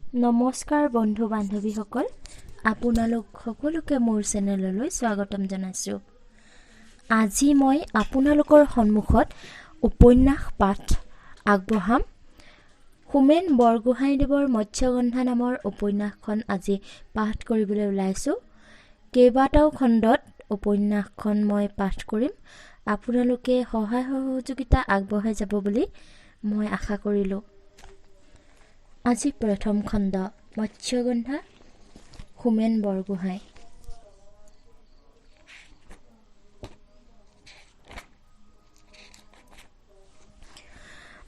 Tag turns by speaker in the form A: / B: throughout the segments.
A: নমস্কাৰ বন্ধু বান্ধৱীসকল, আপোনালোক সকলোকে মোৰ চেনেললৈ স্বাগতম জনাইছোঁ। আজি মই আপোনালোকৰ সন্মুখত উপন্যাস পাঠ আগবঢ়াম। হোমেন বৰগোহাঞিদেৱৰ মৎস্যগন্ধা নামৰ উপন্যাসখন আজি পাঠ কৰিবলৈ ওলাইছোঁ। কেইবাটাও খণ্ডত উপন্যাসখন মই পাঠ কৰিম। আপোনালোকে সহায় সহযোগিতা আগবঢ়াই যাব বুলি মই আশা কৰিলোঁ। আজি প্ৰথম খণ্ড, মৎস্যগন্ধা, হোমেন বৰগোহাঁই।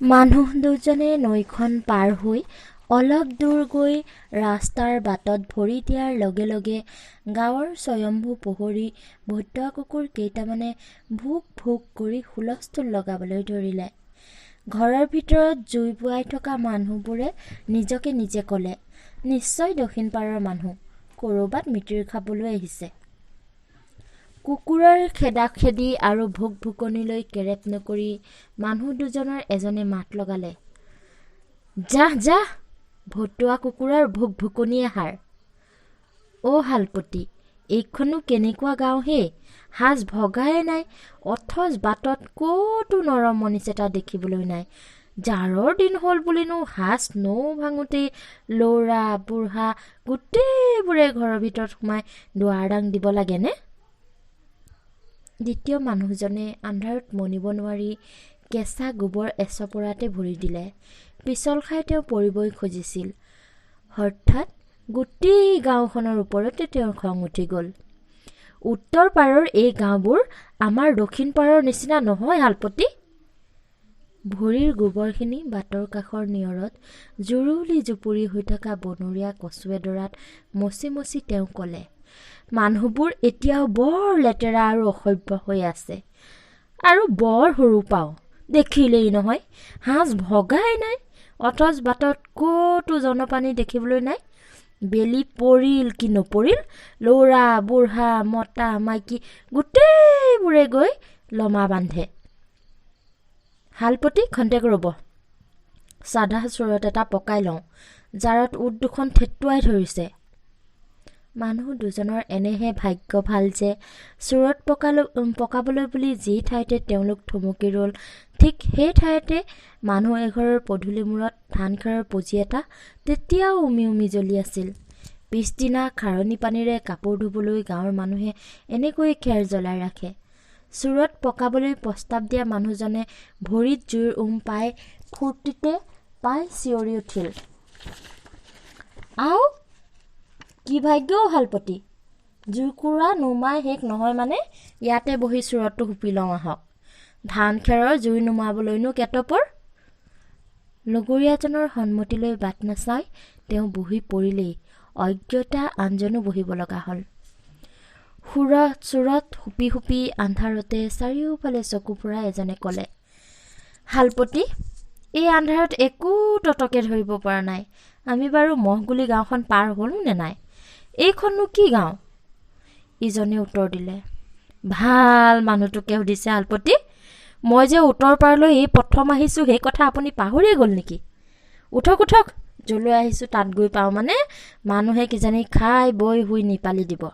A: মানুহ দুজনে নৈখন পাৰ হৈ অলপ দূৰ গৈ ৰাস্তাৰ বাটত ভৰি দিয়াৰ লগে লগে গাঁৱৰ স্বয়ম্ভু প্ৰহৰী ভতুৱা কুকুৰ কেইটামানে ভোক ভোক কৰি হুলস্থুল লগাবলৈ ধৰিলে। ঘৰৰ ভিতৰত জুই পুৱাই থকা মানুহবোৰে নিজকে নিজে ক'লে, নিশ্চয় দক্ষিণ পাৰৰ মানুহ, ক'ৰবাত মিতিৰ খাবলৈ আহিছে। কুকুৰৰ খেদা খেদি আৰু ভোক ভোকনিলৈ কেৰেপ নকৰি মানুহ দুজনৰ এজনে মাত লগালে, যাহ যাহ, ভতুৱা কুকুৰৰ ভোক ভোকনিয়ে হাৰ। অ' শালপতি, এইখনো কেনেকুৱা গাঁও হে, সাজ ভগাই নাই, অথচ বাটত ক'তো নৰম মনিচ এটা দেখিবলৈ নাই। জাৰৰ দিন হ'ল বুলিনো সাজ নৌ ভাঙোতেই ল'ৰা বুঢ়া গোটেইবোৰে ঘৰৰ ভিতৰত সোমাই দুৱাৰ দাং দিব লাগেনে? দ্বিতীয় মানুহজনে আন্ধাৰত মনিব নোৱাৰি কেঁচা গোবৰ এচপৰাতে ভৰি দিলে। পিছল খাই তেওঁ পৰিবই খুজিছিল। হঠাৎ গোটেই গাঁওখনৰ ওপৰতে তেওঁৰ খং উঠি গ'ল। উত্তৰ পাৰৰ এই গাঁওবোৰ আমাৰ দক্ষিণ পাৰৰ নিচিনা নহয় শালপতি। ভৰিৰ গোবৰখিনি বাটৰ কাষৰ নিয়ৰত জুৰুলি জুপুৰি হৈ থকা বনৰীয়া কচু এডৰাত মচি মচি তেওঁ ক'লে, মানুহবোৰ এতিয়াও বৰ লেতেৰা আৰু অসভ্য হৈ আছে, আৰু বৰ সৰু পাওঁ, দেখিলেই নহয়, সাজ ভগাই নাই, অথচ বাটত ক'তো জনপানী দেখিবলৈ নাই। বেলি পৰিল কি নপৰিল, ল'ৰা বুঢ়া মতা মাইকী গোটেইবোৰে গৈ লমা বান্ধে। শালপতি খন্তেক ৰ'ব, চাধা চোৰত এটা পকাই লওঁ, জাৰত উট দুখন থেতুৱাই ধৰিছে। মানুহ দুজনৰ এনেহে ভাগ্য ভাল যে চোৰত পকাবলৈ বুলি যি ঠাইতে তেওঁলোক থমকি ৰ'ল, ঠিক সেই ঠাইতে মানুহ এঘৰৰ পদূলি মূৰত ধান খেৰৰ পুঁজি এটা তেতিয়াও উমি উমি জ্বলি আছিল। পিছদিনা খাৰণি পানীৰে কাপোৰ ধুবলৈ গাঁৱৰ মানুহে এনেকৈ খেৰ জ্বলাই ৰাখে। চোৰত পকাবলৈ প্ৰস্তাৱ দিয়া মানুহজনে ভৰিত জুইৰ পাই ফূৰ্তিতে পাই চিঞৰি উঠিল, আও কি ভাগ্য শালপতি, জুইকুৰা নুমাই শেষ নহয় মানে ইয়াতে বহি চোৰতটো হুপি লওঁ আহক, ধান খেৰৰ জুই নুমাবলৈনো কেতপৰ। লগৰীয়াজনৰ সন্মতিলৈ বাট নাচাই তেওঁ বহি পৰিলেই অজ্ঞতা আনজনো বহিব লগা হ'ল। চোৰত হুপি হুপি আন্ধাৰতে চাৰিওফালে চকু ফুৰাই এজনে ক'লে, শালপতি, এই আন্ধাৰত একো ততকে ধৰিব পৰা নাই, আমি বাৰু মহগুলি গাঁওখন পাৰ হ'লো নে নাই, এইখননো কি গাঁও? ইজনে উত্তৰ দিলে, ভাল মানুহটোকে সুধিছে শালপতি, মই যে উত্তৰ পাৰলৈ এই প্ৰথম আহিছোঁ সেই কথা আপুনি পাহৰিয়ে গ'ল নেকি? উঠক উঠক, যলৈ আহিছোঁ তাত গৈ পাওঁ মানে মানুহে কিজানি খাই বৈ শুই নিপালি দিব,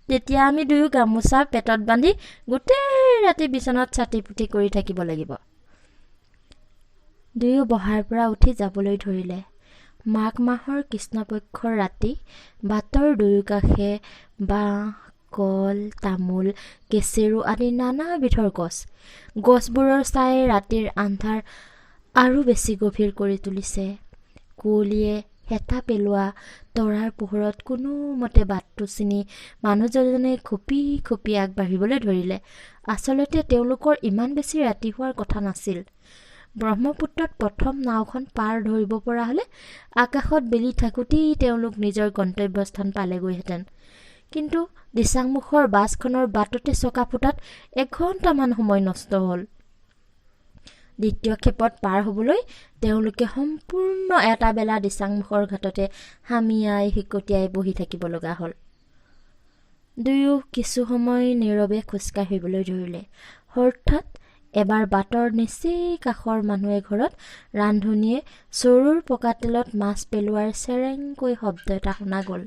A: তেতিয়া আমি দুয়ো গামোচা পেটত বান্ধি গোটেই ৰাতি বিচনাত ছাতি পুতি কৰি থাকিব লাগিব। দুয়ো বহাৰ পৰা উঠি যাবলৈ ধৰিলে। মাঘ মাহৰ কৃষ্ণপক্ষৰ ৰাতি বাটৰ দুয়োকাষে বাঁহ, কল, তামোল, কেচেৰু আদি নানাবিধৰ গছ। গছবোৰৰ ছাই ৰাতিৰ আন্ধাৰ আৰু বেছি গভীৰ কৰি তুলিছে। কুঁৱলীয়ে হেতা পেলোৱা তৰাৰ পোহৰত কোনোমতে বাটটো চিনি মানুহজনে খপি খপি আগবাঢ়িবলৈ ধৰিলে। আচলতে তেওঁলোকৰ ইমান বেছি ৰাতি হোৱাৰ কথা নাছিল। ব্ৰহ্মপুত্ৰত প্ৰথম নাওখন পাৰ ধৰিব পৰা হ'লে আকাশত বেলি থাকোঁতেই তেওঁলোক নিজৰ গন্তব্যস্থান পালেগৈহেঁতেন। কিন্তু দিচাংমুখৰ বাছখনৰ বাটতে চকা ফুটাত এঘণ্টামান সময় নষ্ট হ'ল। দ্বিতীয় ক্ষেপত পাৰ হ'বলৈ তেওঁলোকে সম্পূৰ্ণ এটা বেলা দিচাংমুখৰ ঘাটতে হামিয়াই হিকটিয়াই বহি থাকিব লগা হ'ল। দুয়ো কিছু সময় নীৰৱে খোজকাঢ়িবলৈ ধৰিলে। হঠাৎ এবাৰ বাটৰ নিচেই কাষৰ মানুহ এঘৰত ৰান্ধনীয়ে চৰুৰ পকা তেলত মাছ পেলোৱাৰ চেৰেংকৈ শব্দ এটা শুনা গ'ল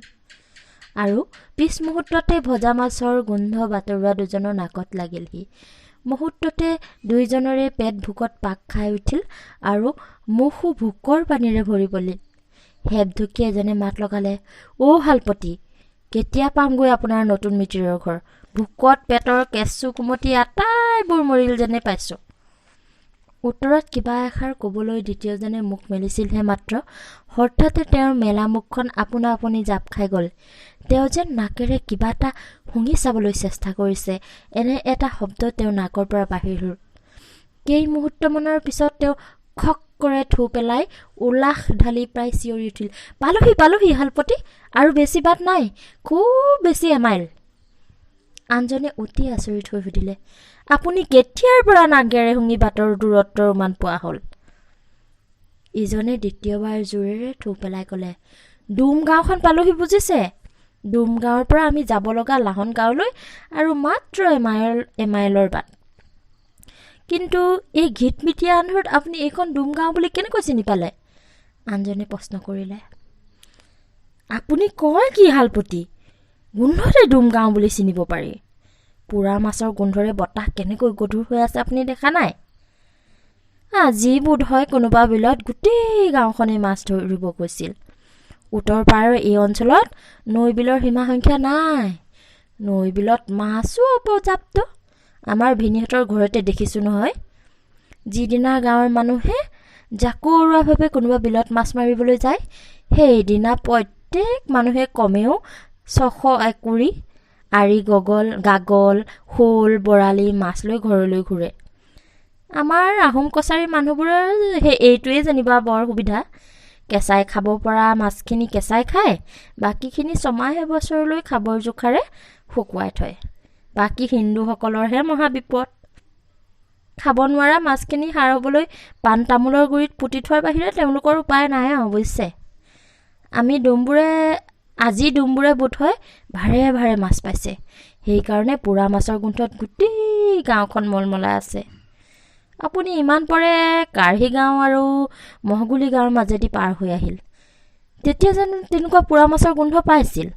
A: আৰু পিছ মুহূৰ্ততে ভজা মাছৰ গোন্ধ বাটৰুৱা দুজনৰ নাকত লাগিলহি। মুহূৰ্ততে দুইজনৰে পেট ভোকত পাক খাই উঠিল আৰু মুখো ভোকৰ পানীৰে ভৰি পৰিল। হেপঢুকি এজনে মাত লগালে, অ' শালপতি, কেতিয়া পামগৈ আপোনাৰ নতুন মিতিৰৰ ঘৰ? ভোকত পেটৰ কেঁচু কুমটি আটাইবোৰ মৰিল যেনে পাইছোঁ। উত্তৰত কিবা এষাৰ ক'বলৈ দ্বিতীয়জনে মুখ মেলিছিলহে মাত্ৰ হঠাতে তেওঁৰ মেলা মুখখন আপোনা আপুনি জাপ খাই গ'ল। তেওঁ যেন নাকেৰে কিবা এটা শুঙি চাবলৈ চেষ্টা কৰিছে, এনে এটা শব্দ তেওঁৰ নাকৰ পৰা বাহিৰ হ'ল। কেইমুহূৰ্তমানৰ পিছত তেওঁ খক কৰে থু পেলাই উলাহ ঢালি প্ৰায় চিঞৰি উঠিল, পালোহি পালোহি শালপতি, আৰু বেছি বাট নাই, খুব বেছি এমাইল। আনজনে অতি আচৰিত হৈ সুধিলে, আপুনি কেতিয়াৰ পৰা নাকেৰে শুঙি বাটৰ দূৰত্বৰ উমান পোৱা হ'ল? ইজনে দ্বিতীয়বাৰ জোৰেৰে থু পেলাই ক'লে, ডুম গাঁওখন পালোহি বুজিছে। ডুম গাঁৱৰ পৰা আমি যাব লগা লাহন গাঁৱলৈ আৰু মাত্ৰ এমাইলৰ বাট। কিন্তু এই ঘিটমিটীয়া আন্ধাৰত আপুনি এইখন ডুম গাঁও বুলি কেনেকৈ চিনি পালে? আনজনে প্ৰশ্ন কৰিলে। আপুনি কয় কি শালপতি? গোন্ধতে ডুম গাঁও বুলি চিনিব পাৰি। পোৰা মাছৰ গোন্ধৰে বতাহ কেনেকৈ গধুৰ হৈ আছে আপুনি দেখা নাই? আজি বোধ হয় কোনোবা বিলত গোটেই গাঁওখনে মাছ ধৰিব গৈছিল। উত্তৰ পাৰৰ এই অঞ্চলত নৈ বিলৰ সীমা সংখ্যা নাই। নৈ বিলত মাছো অপৰ্যাপ্ত। আমাৰ ভিনীহঁতৰ ঘৰতে দেখিছোঁ নহয়। যিদিনা গাঁৱৰ মানুহে জাকৰুৱাভাৱে কোনোবা বিলত মাছ মাৰিবলৈ যায়, সেইদিনা প্ৰত্যেক মানুহে কমেও 600 একুৰি আৰি গাগল, শ'ল, বৰালি মাছ লৈ ঘৰলৈ ঘূৰে। আমাৰ আহোম কছাৰী মানুহবোৰৰ এইটোৱে যেনিবা বৰ সুবিধা। কেঁচাই খাব পৰা মাছখিনি কেঁচাই খায়, বাকীখিনি ছমাহ এবছৰলৈ খাবৰ জোখাৰে শুকুৱাই থয়। বাকী হিন্দুসকলৰহে মহা বিপদ। খাব নোৱাৰা মাছখিনি সাৰ হ'বলৈ পাণ তামোলৰ গুৰিত পুতি থোৱাৰ বাহিৰে তেওঁলোকৰ উপায় নাই অৱশ্যে। আজি ডুমবোৰে বোধ হয় ভাৰে ভাৰে মাছ পাইছে। সেইকাৰণে পোৰা মাছৰ গোন্ধত গোটেই গাঁওখন মলমলাই আছে। আপুনি ইমান পৰে কাঢ়ি গাঁও আৰু মহগুলি গাঁৱৰ মাজেদি পাৰ হৈ আহিল। তেতিয়া জানো তেনেকুৱা পোৰা মাছৰ গোন্ধ পাইছিল?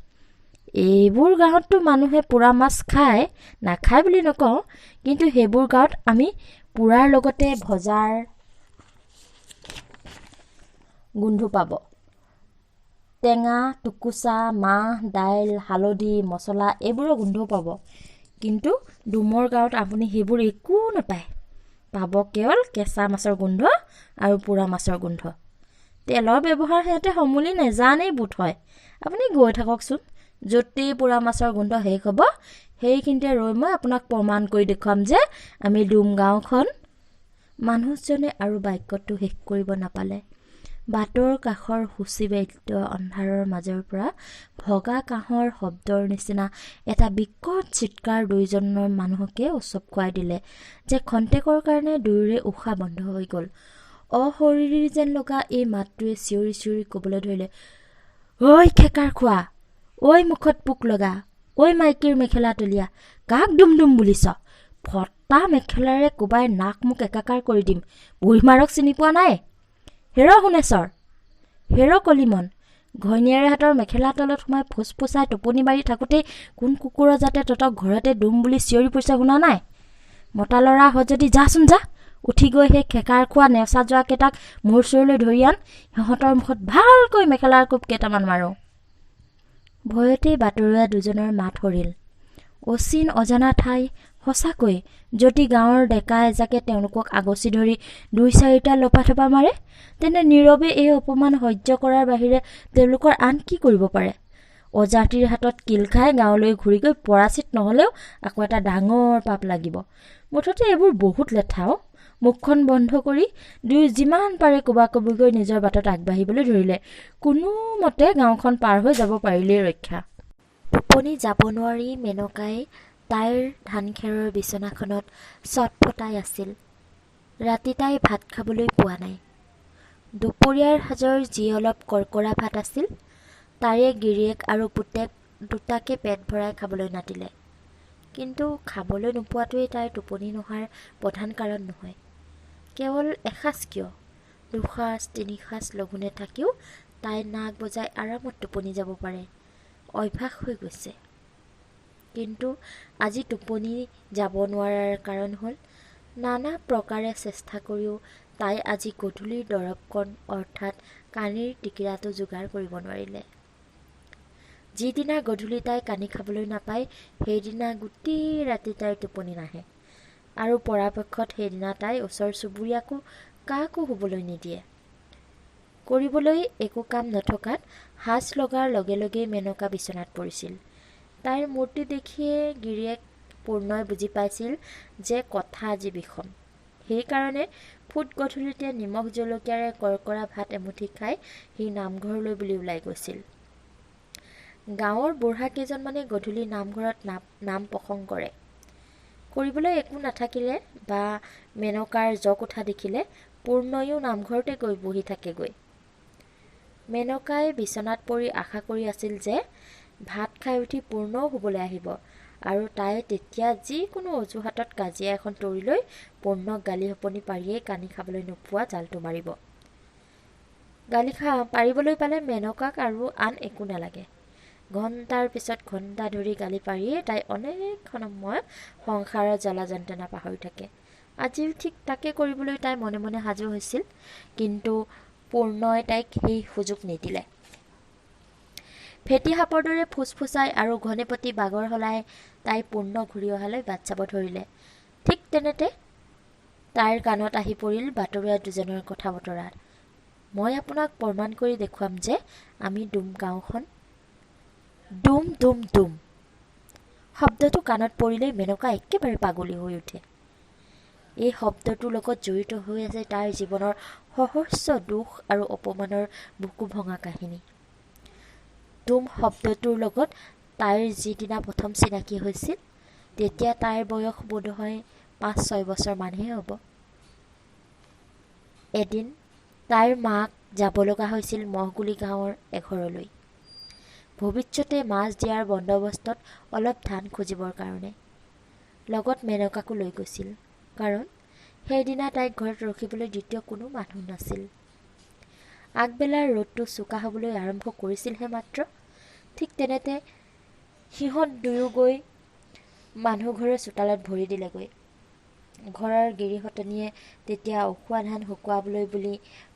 A: এইবোৰ গাঁৱততো মানুহে পোৰা মাছ খায়, নাখায় বুলি নকওঁ, কিন্তু সেইবোৰ গাঁৱত আমি পোৰাৰ লগতে ভজাৰ গোন্ধ পাব। টেঙা, টুকুচা, মাহ, দাইল, হালধি, মছলা এইবোৰৰ গোন্ধও পাব। কিন্তু ডুমৰ গাঁৱত আপুনি সেইবোৰ একো নাপায়। পাব কেৱল কেঁচা মাছৰ গোন্ধ আৰু পোৰা মাছৰ গোন্ধ। তেলৰ ব্যৱহাৰ সিহঁতে সমূলি নেজানেই বোধ হয়। আপুনি গৈ থাককচোন, য'তেই পোৰা মাছৰ গোন্ধ শেষ হ'ব, সেইখিনিতে ৰৈ মই আপোনাক প্ৰমাণ কৰি দেখুৱাম যে আমি ডুম গাঁওখন। মানুহজনে আৰু বাক্যটো শেষ কৰিব নাপালে। বাটৰ কাষৰ সূচীবদ্ধ অন্ধাৰৰ মাজৰ পৰা ভগা কাঁহৰ শব্দৰ নিচিনা এটা বিকট চিৎকাৰ দুইজনৰ মানুহকে উচপ খুৱাই দিলে যে খন্তেকৰ কাৰণে দুয়োৰে উশাহ বন্ধ হৈ গ'ল। অশৰীৰী যেন লগা এই মাতটোৱে চিঞৰি চিঞৰি ক'বলৈ ধৰিলে, ঐ খেকাৰ খোৱা, ঐ মুখত পোক লগা, ঐ মাইকীৰ মেখেলা তলীয়া, কাক ডুম ডুম বুলিছ? ফটা মেখেলাৰে কোবাই নাক মুখ একাকাৰ কৰি দিম। বুঢ়ীমাৰক চিনি পোৱা নাই? হেৰ শুনেশ্বৰ, হেৰ কলিমন, ঘৈণীয়েৰে হাতৰ মেখেলা তলত সোমাই ফুচফুচাই টোপনি মাৰি থাকোঁতেই কোন কুকুৰৰ যাতে তহঁতক ঘৰতে ডুম বুলি চিঞৰি পৰিছে শুনা নাই? মতা ল'ৰা হয় যদি যাচোন যা, উঠি গৈ সেই খেকাৰ খোৱা নেওচা যোৱা কেইটাক মোৰ চৰলৈ ধৰি আন, সিহঁতৰ মুখত ভালকৈ মেখেলাৰ কোব কেইটামান মাৰোঁ। ভয়তেই বাটৰুৱা দুজনৰ মাত সৰিল। অচিন অজানা ঠাই, সঁচাকৈ যদি গাঁৱৰ ডেকা এজাকে তেওঁলোকক আগচি ধৰি 2-4টা লপাথপা মাৰে, তেনে নীৰৱে এই অপমান সহ্য কৰাৰ বাহিৰে তেওঁলোকৰ আন কি কৰিব পাৰে? অজাতিৰ হাতত কিল খাই গাঁৱলৈ ঘূৰি গৈ পৰাচিত নহ'লেও আকৌ এটা ডাঙৰ পাপ লাগিব। মুঠতে এইবোৰ বহুত লেঠাও। মুখখন বন্ধ কৰি দুয়ো যিমান পাৰে কোবাকবিকৈ নিজৰ বাটত আগবাঢ়িবলৈ ধৰিলে। কোনোমতে গাঁওখন পাৰ হৈ যাব পাৰিলেই ৰক্ষা। টোপনি যাব নোৱাৰি মেনকাই তাইৰ ধানখেৰৰ বিচনাখনত চটফটাই আছিল। ৰাতি তাই ভাত খাবলৈ পোৱা নাই। দুপৰীয়াৰ সাজৰ যি অলপ কৰকৰা ভাত আছিল, তাৰে গিৰিয়েক আৰু পুতেক দুটাকে পেট ভৰাই খাবলৈ নাতিলে। কিন্তু খাবলৈ নোপোৱাটোৱেই তাইৰ টোপনি নহাৰ প্ৰধান কাৰণ নহয়। কেৱল এসাঁজ কিয়, দুসাঁজ তিনিসাঁজ লঘোণে থাকিও তাই নাক বজাই আৰামত টোপনি যাব পাৰে, অভ্যাস হৈ গৈছে। কিন্তু আজি টোপনি যাব নোৱাৰাৰ কাৰণ হ'ল নানা প্ৰকাৰে চেষ্টা কৰিও তাই আজি গধূলিৰ দৰৱকণ অৰ্থাৎ কানিৰ টিকিৰাটো যোগাৰ কৰিব নোৱাৰিলে। যিদিনা গধূলি তাই কানি খাবলৈ নাপায় সেইদিনা গোটেই ৰাতি তাইৰ টোপনি নাহে, আৰু পৰাপক্ষত সেইদিনা তাই ওচৰ চুবুৰীয়াকো কাকো শুবলৈ নিদিয়ে। কৰিবলৈ একো কাম নথকাত সাজ লগাৰ লগে লগেই মেনকা বিচনাত পৰিছিল। তাইৰ মূৰ্তি দেখিয়ে গিৰিয়েক পূৰ্ণই বুজি পাইছিল যে কথা আজি বিষম। সেইকাৰণে ফুট গধূলিতে নিমখ জলকীয়াৰে কৰকৰা ভাত এমুঠি খাই সি নামঘৰলৈ বুলি ওলাই গৈছিল। গাঁৱৰ বুঢ়া কেইজনমানে গধূলি নামঘৰত নাম প্ৰসংগ কৰে। কৰিবলৈ একো নাথাকিলে বা মেনকাৰ জক উঠা দেখিলে পূৰ্ণয়ো নামঘৰতে গৈ বহি থাকেগৈ। মেনকাই বিচনাত পৰি আশা কৰি আছিল যে ভাত খাই উঠি পূৰ্ণও শুবলৈ আহিব, আৰু তাই তেতিয়া যিকোনো অজুহাতত কাজিয়া এখন তৰি লৈ পূৰ্ণক গালি সপনি পাৰিয়েই কানি খাবলৈ নোপোৱা জালটো মাৰিব। গালি পাৰিবলৈ পালে মেনকাক আৰু আন একো নালাগে। ঘণ্টাৰ পিছত ঘণ্টা ধৰি গালি পাৰিয়ে তাই অনেক সময় সংসাৰৰ জ্বালা যন্ত্ৰণা পাহৰি থাকে। আজিও ঠিক তাকে কৰিবলৈ তাই মনে মনে সাজু হৈছিল, কিন্তু পূৰ্ণই তাইক সেই সুযোগ নিদিলে। ফেটি সাপৰ দৰে ফুচফুচাই আৰু ঘনেপতি বাগৰ সলাই তাই পূৰ্ণ ঘূৰি অহালৈ বাট চাব ধৰিলে। ঠিক তেনেতে তাইৰ কাণত আহি পৰিল বাতৰুৱা দুজনৰ কথা বতৰা। মই আপোনাক প্ৰমাণ কৰি দেখুৱাম যে আমি ডুম গাঁওখন। ডুম ডুম ডুম শব্দটো কাণত পৰিলেই মেনকা একেবাৰে পাগলী হৈ উঠে। এই শব্দটোৰ লগত জড়িত হৈ আছে তাইৰ জীৱনৰ সহস্ৰ দুখ আৰু অপমানৰ বুকু ভঙা কাহিনী। ডুম শব্দটোৰ লগত তাইৰ যিদিনা প্ৰথম চিনাকি হৈছিল তেতিয়া তাইৰ বয়স বোধহয় ৫-৬ বছৰ মানহে হ'ব। এদিন তাইৰ মাক যাব লগা হৈছিল মহগুলি গাঁৱৰ এঘৰলৈ, ভৱিষ্যতে মাছ দিয়াৰ বন্দবস্তত অলপ ধান খুজিবৰ কাৰণে। লগত মেনকাকো লৈ গৈছিল, কাৰণ সেইদিনা তাইক ঘৰত ৰখিবলৈ দ্বিতীয় কোনো মানুহ নাছিল। আগবেলাৰ ৰ'দটো চোকা হ'বলৈ আৰম্ভ কৰিছিলহে মাত্ৰ। ঠিক তেনেতে সিহঁত দুয়ো গৈ মানুহ ঘৰৰ চোতালত ভৰি দিলেগৈ। ঘৰৰ গিৰিহঁতনীয়ে তেতিয়া উখোৱা ধান শুকুৱাবলৈ বুলি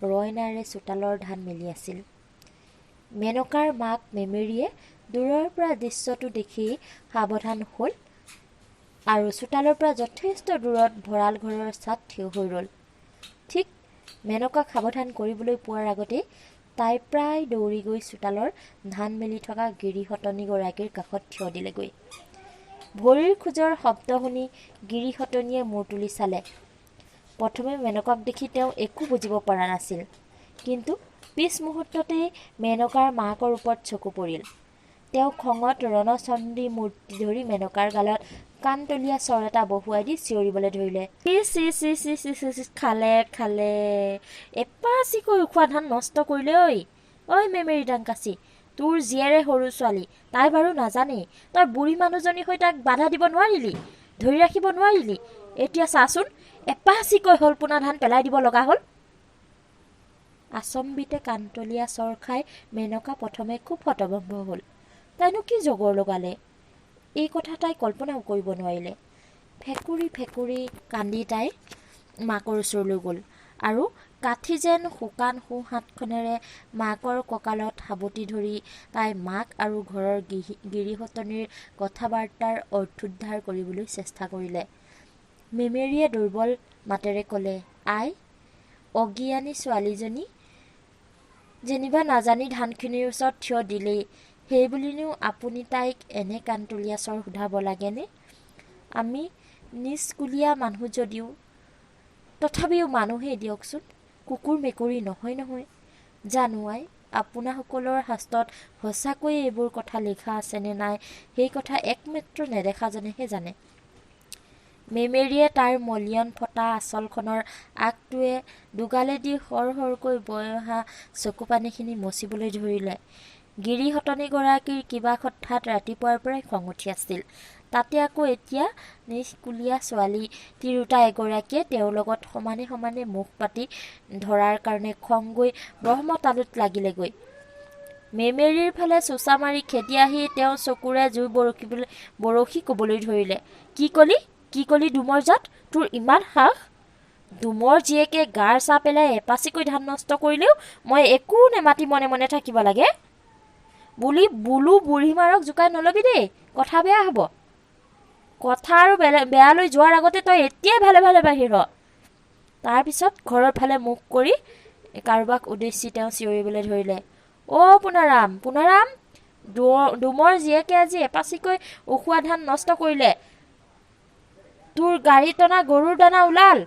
A: ৰয়নাৰে চোতালৰ ধান মেলি আছিল। মেনকাৰ মাক মেমেৰীয়ে দূৰৰ পৰা দৃশ্যটো দেখি সাৱধান হ'ল আৰু চোতালৰ পৰা যথেষ্ট দূৰত ভঁৰাল ঘৰৰ ছাত থিয় হৈ ৰ'ল। ঠিক মেনকাক সাৱধান কৰিবলৈ পোৱাৰ আগতেই তাই প্ৰায় দৌৰি গৈ চোতালৰ ধান মেলি থকা গিৰিহঁতনীগৰাকীৰ কাষত থিয় দিলেগৈ। ভৰিৰ খোজৰ শব্দ শুনি গিৰিহঁতনীয়ে মূৰ তুলি চালে। প্ৰথমে মেনকাক দেখি তেওঁ একো বুজিব পৰা নাছিল, কিন্তু পিছ মুহূৰ্ততেই মেনকাৰ মাকৰ ওপৰত চকু পৰিল। তেওঁ খঙত ৰণচণ্ডী মূৰ্তি ধৰি মেনকাৰ গালত কাণতলীয়া চৰ এটা বহুৱাই দি চিঞৰিবলৈ ধৰিলে। খালে খালে এপাচিকৈ উখোৱা ধান নষ্ট কৰিলে। ঐ মেমেৰী ডাংকাচি, তোৰ জীয়েৰে সৰু ছোৱালী, তাই বাৰু নাজানেই। তই বুঢ়ী মানুহজনী হৈ তাক বাধা দিব নোৱাৰিলি, ধৰি ৰাখিব নোৱাৰিলি। এতিয়া চাচোন এপাচিকৈ হলপোনা ধান পেলাই দিব লগা হ'ল। আচম্বিতে কাণতলীয়া চৰ খাই মেনকা প্ৰথমে খুব হতভম্ব হ'ল। তাইনো কি জগৰ লগালে, এই কথা তাই কল্পনাও কৰিব নোৱাৰিলে। ফেকুৰি ফেকুৰি কান্দি তাই মাকৰ ওচৰলৈ গ'ল আৰু কাঠি যেন শুকান সোঁহাতখনেৰে মাকৰ কঁকালত সাৱটি ধৰি তাই মাক আৰু ঘৰৰ গিৰিহঁতনীৰ কথা বাৰ্তাৰ অৰ্থোদ্ধাৰ কৰিবলৈ চেষ্টা কৰিলে। মেমেৰীয়ে দুৰ্বল মাতেৰে ক'লে, আই, অজ্ঞানী ছোৱালীজনী, যেনিবা নাজানি ধানখিনিৰ ওচৰত থিয় দিলেই, সেইবুলিনো আপুনি তাইক এনে কাণতলীয়া চৰ সোধাব লাগেনে? আমি নিষ্কুলীয়া মানুহ যদিও তথাপিও মানুহেই দিয়কচোন, কুকুৰ মেকুৰী নহয় নহয়। জানো আই, আপোনাসকলৰ শাস্ত্ৰত সঁচাকৈয়ে এইবোৰ কথা লিখা আছেনে নাই সেই কথা একমাত্ৰ নেদেখাজনেহে জানে। মেমেৰীয়ে তাইৰ মলিয়ন ফটা আঁচলখনৰ আগটোৱে দুগালেদি সৰ সৰকৈ বৈ অহা চকুপানীখিনি মচিবলৈ ধৰিলে। গিৰিহঁতনীগৰাকীৰ কিবা কথাত ৰাতিপুৱাৰ পৰাই খং উঠি আছিল। তাতে আকৌ এতিয়া নিষ্কুলীয়া ছোৱালী তিৰোতা এগৰাকীয়ে তেওঁৰ লগত সমানে সমানে মুখ পাতি ধৰাৰ কাৰণে খং গৈ ব্ৰহ্মতালুত লাগিলেগৈ। মেমেৰীৰ ফালে চোচা মাৰি খেদি আহি তেওঁ চকুৰে জুই বৰশী কবলৈ ধৰিলে। কি কলি ডুমৰ জাত, তোৰ ইমান সাহ? ডুমৰ জীয়েকে গাৰ চাহ পেলাই এপাচিকৈ ধান নষ্ট কৰিলেও মই একো নেমাতি মনে মনে থাকিব লাগে বুলি বোলো বুঢ়ী মাৰক জোকাই নলবি দেই, কথা বেয়া হ'ব। কথা আৰু বেয়ালৈ যোৱাৰ আগতে তই এতিয়াই ভালে ভালে বাহিৰ হ। তাৰপিছত ঘৰৰ ফালে মুখ কৰি কাৰোবাক উদ্দেশ্যি তেওঁ চিঞৰিবলৈ ধৰিলে, অ' পুনাৰাম, ডুমৰ জীয়েকে আজি এপাচিকৈ উখোৱা ধান নষ্ট কৰিলে। তোৰ গাড়ী টনা গৰুৰ দানা ওলাল।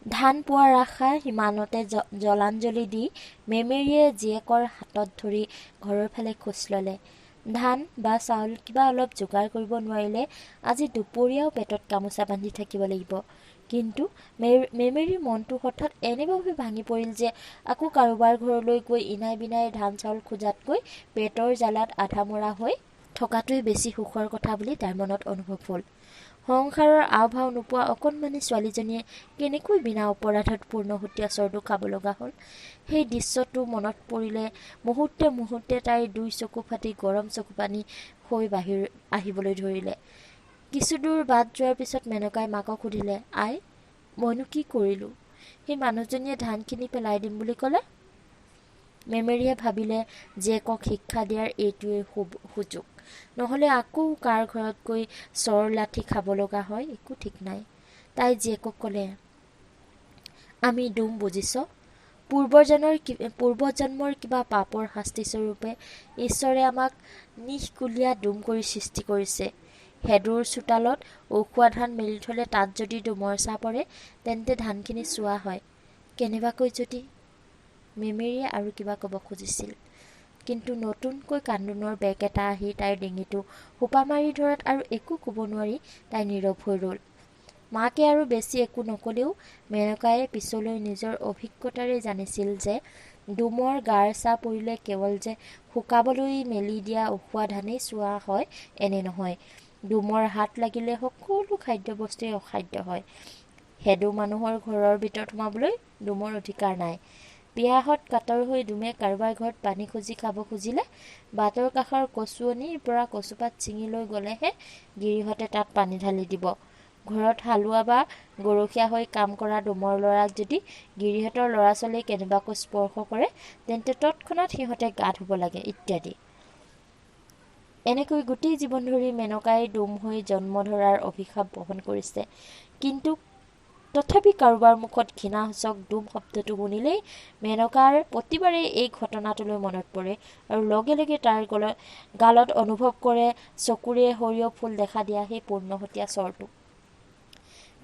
A: ধান পোৱাৰ আশা সিমানতে জলাঞ্জলি দি মেমেৰীয়ে জীয়েকৰ হাতত ধৰি ঘৰৰ ফালে খোজ ল'লে। ধান বা চাউল কিবা অলপ যোগাৰ কৰিব নোৱাৰিলে আজি দুপৰীয়াও পেটত গামোচা বান্ধি থাকিব লাগিব। কিন্তু মেমেৰীৰ মনটো হঠাৎ এনেভাৱে ভাঙি পৰিল যে আকৌ কাৰোবাৰ ঘৰলৈ গৈ ইনাই বিনাই ধান চাউল খোজাতকৈ পেটৰ জ্বালাত আধা মৰা হৈ থকাটোৱে বেছি সুখৰ কথা বুলি তাৰ মনত অনুভৱ হ'ল। সংসাৰৰ আওভাও নোপোৱা অকণমানি ছোৱালীজনীয়ে কেনেকৈ বিনা অপৰাধত পূৰ্ণসূতীয়া চৰটো খাব লগা হ'ল, সেই দৃশ্যটো মনত পৰিলে মুহূৰ্তে তাইৰ দুই চকু ফাটি গৰম চকু পানী হৈ বাহিৰ আহিবলৈ ধৰিলে। কিছুদূৰ বাট যোৱাৰ পিছত মেনকাই মাকক সুধিলে, আই, মইনো কি কৰিলোঁ? সেই মানুহজনীয়ে ধানখিনি পেলাই দিম বুলি ক'লে। মেমেৰীয়ে ভাবিলে জীয়েকক শিক্ষা দিয়াৰ এইটোৱেই সুযোগ, নহ'লে আকৌ কাৰ ঘৰত গৈ চৰ লাঠি খাব লগা হয় একো ঠিক নাই। তাই জীয়েকক ক'লে, আমি ডুম বুজিছ, পূৰ্বজন্মৰ কিবা পাপৰ শাস্তিস্বৰূপে ঈশ্বৰে আমাক নিষ্কুলীয়া ডুম কৰি সৃষ্টি কৰিছে। হেদুৰ চোতালত উখোৱা ধান মেলি থলে তাত যদি ডুমৰ চাহ পৰে তেন্তে ধানখিনি চোৱা হয়। কেনেবাকৈ যদি মেমেৰীয়ে আৰু কিবা ক'ব খুজিছিল, কিন্তু নতুনকৈ কান্দোনৰ বেগ এটা আহি তাইৰ ডিঙিটো সোপা মাৰি ধৰাত আৰু একো ক'ব নোৱাৰি তাই নীৰৱ হৈ ৰ'ল। মাকে আৰু বেছি একো নকলেও মেনকায়ে পিছলৈ নিজৰ অভিজ্ঞতাৰে জানিছিল যে ডুমৰ গাৰ চাহ পৰিলে কেৱল যে শুকাবলৈ মেলি দিয়া উখোৱা ধানেই চোৱা হয় এনে নহয়, ডুমৰ হাত লাগিলে সকলো খাদ্যবস্তুৱেই অখাদ্য হয়। হেদু মানুহৰ ঘৰৰ ভিতৰত সোমাবলৈ ডুমৰ অধিকাৰ নাই। বিয়াহত কাতৰ হৈ ডুমে কাৰোবাৰ ঘৰত পানী খুজি খাব খুজিলে বাটৰ কাষৰ কচুৱনিৰ পৰা কচুপাত ছিঙি লৈ গ'লেহে গিৰিহঁতে তাত পানী ঢালি দিব। ঘৰত হালোৱা বা গৰখীয়া হৈ কাম কৰা ডুমৰ ল'ৰাক যদি গিৰিহঁতৰ ল'ৰা ছোৱালীয়ে কেনেবাকৈ স্পৰ্শ কৰে তেন্তে তৎক্ষণাৎ সিহঁতে গা ধুব লাগে ইত্যাদি। এনেকৈ গোটেই জীৱন ধৰি মেনকাই ডুম হৈ জন্ম ধৰাৰ অভিশাপ বহন কৰিছে। কিন্তু তথাপি কাৰোবাৰ মুখত ঘৃণাসূচক ডুম শব্দটো শুনিলেই মেনকাৰ প্ৰতিবাৰেই এই ঘটনাটোলৈ মনত পৰে আৰু লগে লগে তাৰ গালত অনুভৱ কৰে চকুৰে সৰিয়হ ফুল দেখা দিয়া সেই পূৰ্ণসতীয়া চৰটো।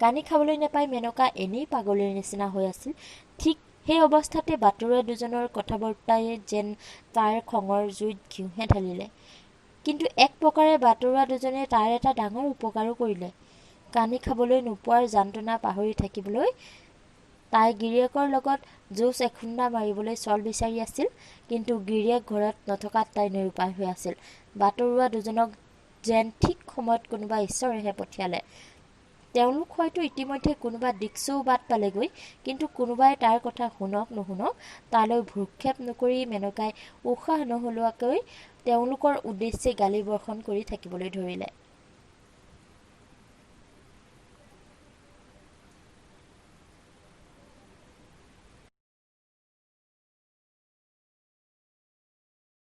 A: কানি খাবলৈ নাপাই মেনকা এনেই পাগলীৰ নিচিনা হৈ আছিল। ঠিক সেই অৱস্থাতে বাটৰুৱা দুজনৰ কথাবাৰ্তাই যেন তাৰ খঙৰ জুইত ঘিউহে ঢালিলে। কিন্তু এক প্ৰকাৰে বাটৰুৱা দুজনে তাৰ এটা ডাঙৰ উপকাৰো কৰিলে। কানি খাবলৈ নোপোৱাৰ যান্ত্ৰণা পাহৰি থাকিবলৈ তাই গিৰিয়েকৰ লগত যুঁজ এখুন্দা মাৰিবলৈ চল বিচাৰি আছিল, কিন্তু গিৰিয়েক ঘৰত নথকাত তাই নিৰুপায় হৈ আছিল। বাটৰুৱা দুজনক যেন ঠিক সময়ত কোনোবা ঈশ্বৰেহে পঠিয়ালে। তেওঁলোক হয়তো ইতিমধ্যে কোনোবা দিক্চৌ বাট পালেগৈ, কিন্তু কোনোবাই তাৰ কথা শুনক নুশুনক তালৈ ভ্ৰূক্ষেপ নকৰি মেনকাই উশাহ নোহোলোৱাকৈ তেওঁলোকৰ উদ্দেশ্যে গালি বৰ্ষণ কৰি থাকিবলৈ ধৰিলে।